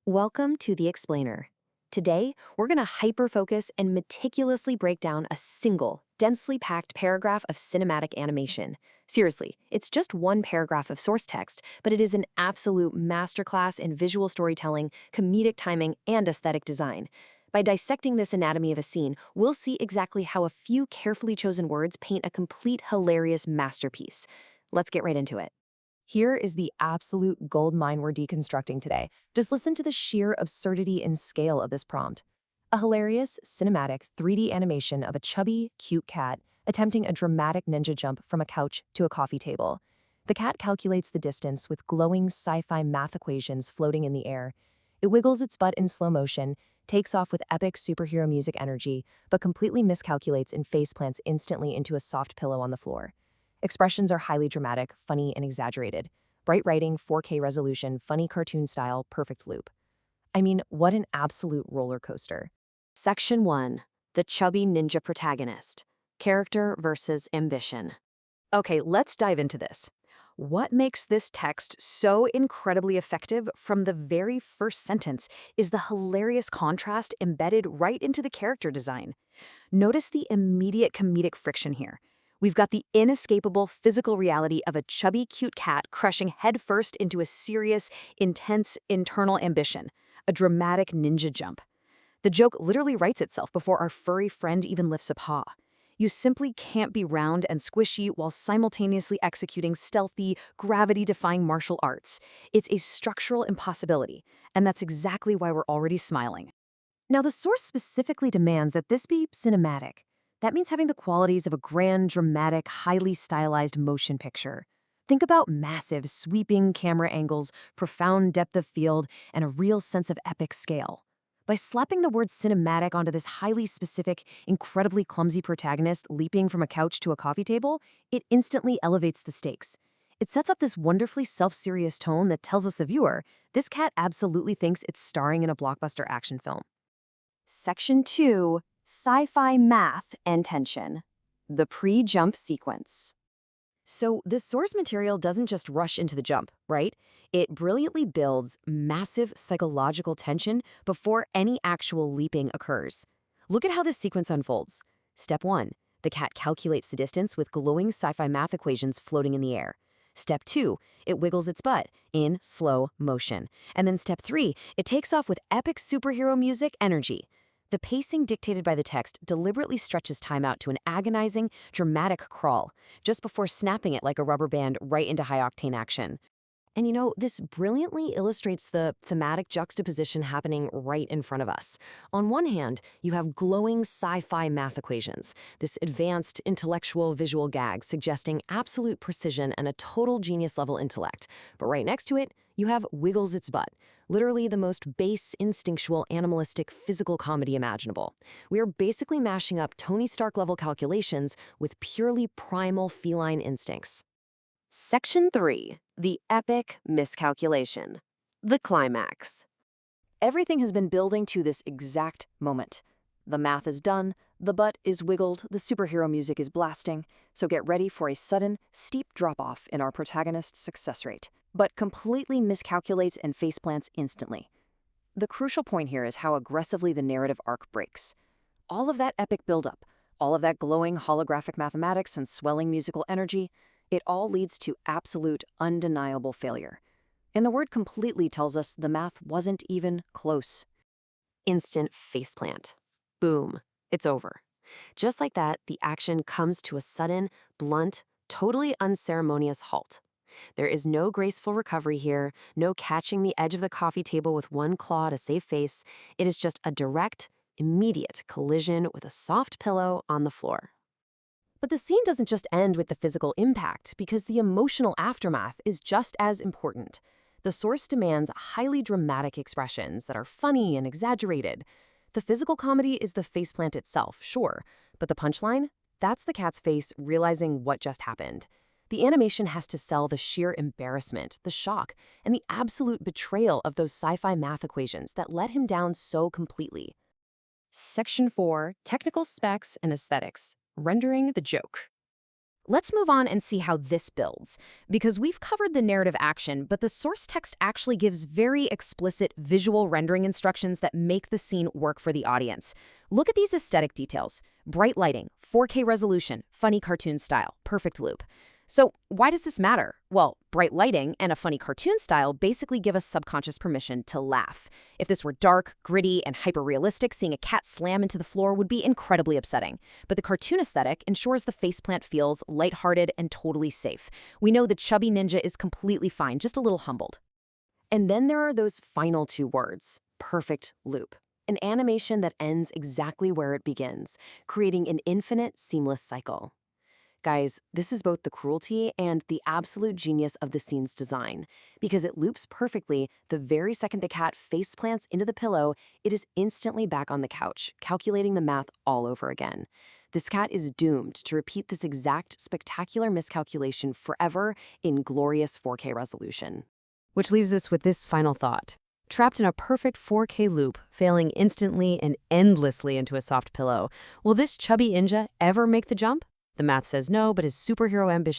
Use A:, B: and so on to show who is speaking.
A: Welcome to The Explainer. Today, we're going to hyper-focus and meticulously break down a single, densely packed paragraph of cinematic animation. Seriously, it's just one paragraph of source text, but it is an absolute masterclass in visual storytelling, comedic timing, and aesthetic design. By dissecting this anatomy of a scene, we'll see exactly how a few carefully chosen words paint a complete hilarious masterpiece. Let's get right into it. Here is the absolute gold mine we're deconstructing today. Just listen to the sheer absurdity and scale of this prompt. A hilarious, cinematic 3D animation of a chubby, cute cat attempting a dramatic ninja jump from a couch to a coffee table. The cat calculates the distance with glowing sci-fi math equations floating in the air. It wiggles its butt in slow motion, takes off with epic superhero music energy, but completely miscalculates and face plants instantly into a soft pillow on the floor. Expressions are highly dramatic, funny, and exaggerated. Bright writing, 4K resolution, funny cartoon style, perfect loop. I mean, what an absolute roller coaster. Section 1. The chubby ninja protagonist. Character versus ambition. Okay, let's dive into this. What makes this text so incredibly effective from the very first sentence is the hilarious contrast embedded right into the character design. Notice the immediate comedic friction here. We've got the inescapable physical reality of a chubby, cute cat crushing headfirst into a serious, intense internal ambition, a dramatic ninja jump. The joke literally writes itself before our furry friend even lifts a paw. You simply can't be round and squishy while simultaneously executing stealthy, gravity-defying martial arts. It's a structural impossibility, and that's exactly why we're already smiling. Now, the source specifically demands that this be cinematic. That means having the qualities of a grand, dramatic, highly stylized motion picture. Think about massive, sweeping camera angles, profound depth of field, and a real sense of epic scale. By slapping the word cinematic onto this highly specific, incredibly clumsy protagonist leaping from a couch to a coffee table, it instantly elevates the stakes. It sets up this wonderfully self-serious tone that tells us the viewer, this cat absolutely thinks it's starring in a blockbuster action film. Section 2. Sci-fi math and tension. The pre-jump sequence. So the source material doesn't just rush into the jump, right? It brilliantly builds massive psychological tension before any actual leaping occurs. Look at how this sequence unfolds. Step 1. The cat calculates the distance with glowing sci-fi math equations floating in the air. Step 2. It wiggles its butt in slow motion. And then step 3. It takes off with epic superhero music energy. The pacing dictated by the text deliberately stretches time out to an agonizing, dramatic crawl, just before snapping it like a rubber band right into high-octane action. And you know, this brilliantly illustrates the thematic juxtaposition happening right in front of us. On one hand, you have glowing sci-fi math equations, this advanced intellectual visual gag suggesting absolute precision and a total genius-level intellect. But right next to it, you have Wiggles Its Butt, literally the most base, instinctual, animalistic, physical comedy imaginable. We are basically mashing up Tony Stark-level calculations with purely primal feline instincts. Section 3. The epic miscalculation. The climax. Everything has been building to this exact moment. The math is done, the butt is wiggled, the superhero music is blasting, so get ready for a sudden, steep drop-off in our protagonist's success rate, but completely miscalculates and faceplants instantly. The crucial point here is how aggressively the narrative arc breaks. All of that epic buildup, all of that glowing holographic mathematics and swelling musical energy, it all leads to absolute, undeniable failure. And the word completely tells us the math wasn't even close. Instant faceplant. Boom. It's over. Just like that, the action comes to a sudden, blunt, totally unceremonious halt. There is no graceful recovery here, no catching the edge of the coffee table with one claw to save face. It is just a direct, immediate collision with a soft pillow on the floor. But the scene doesn't just end with the physical impact, because the emotional aftermath is just as important. The source demands highly dramatic expressions that are funny and exaggerated. The physical comedy is the faceplant itself, sure, but the punchline? That's the cat's face realizing what just happened. The animation has to sell the sheer embarrassment, the shock, and the absolute betrayal of those sci-fi math equations that let him down so completely. Section 4. Technical specs and aesthetics. Rendering the joke. Let's move on and see how this builds, because we've covered the narrative action, but the source text actually gives very explicit visual rendering instructions that make the scene work for the audience. Look at these aesthetic details. Bright lighting, 4K resolution, funny cartoon style, perfect loop. So why does this matter? Well, bright lighting and a funny cartoon style basically give us subconscious permission to laugh. If this were dark, gritty, and hyper-realistic, seeing a cat slam into the floor would be incredibly upsetting. But the cartoon aesthetic ensures the faceplant feels lighthearted and totally safe. We know the chubby ninja is completely fine, just a little humbled. And then there are those final two words, perfect loop. An animation that ends exactly where it begins, creating an infinite, seamless cycle. Guys, this is both the cruelty and the absolute genius of the scene's design. Because it loops perfectly, the very second the cat face plants into the pillow, it is instantly back on the couch, calculating the math all over again. This cat is doomed to repeat this exact spectacular miscalculation forever in glorious 4K resolution. Which leaves us with this final thought. Trapped in a perfect 4K loop, failing instantly and endlessly into a soft pillow, will this chubby ninja ever make the jump? The math says no, but his superhero ambition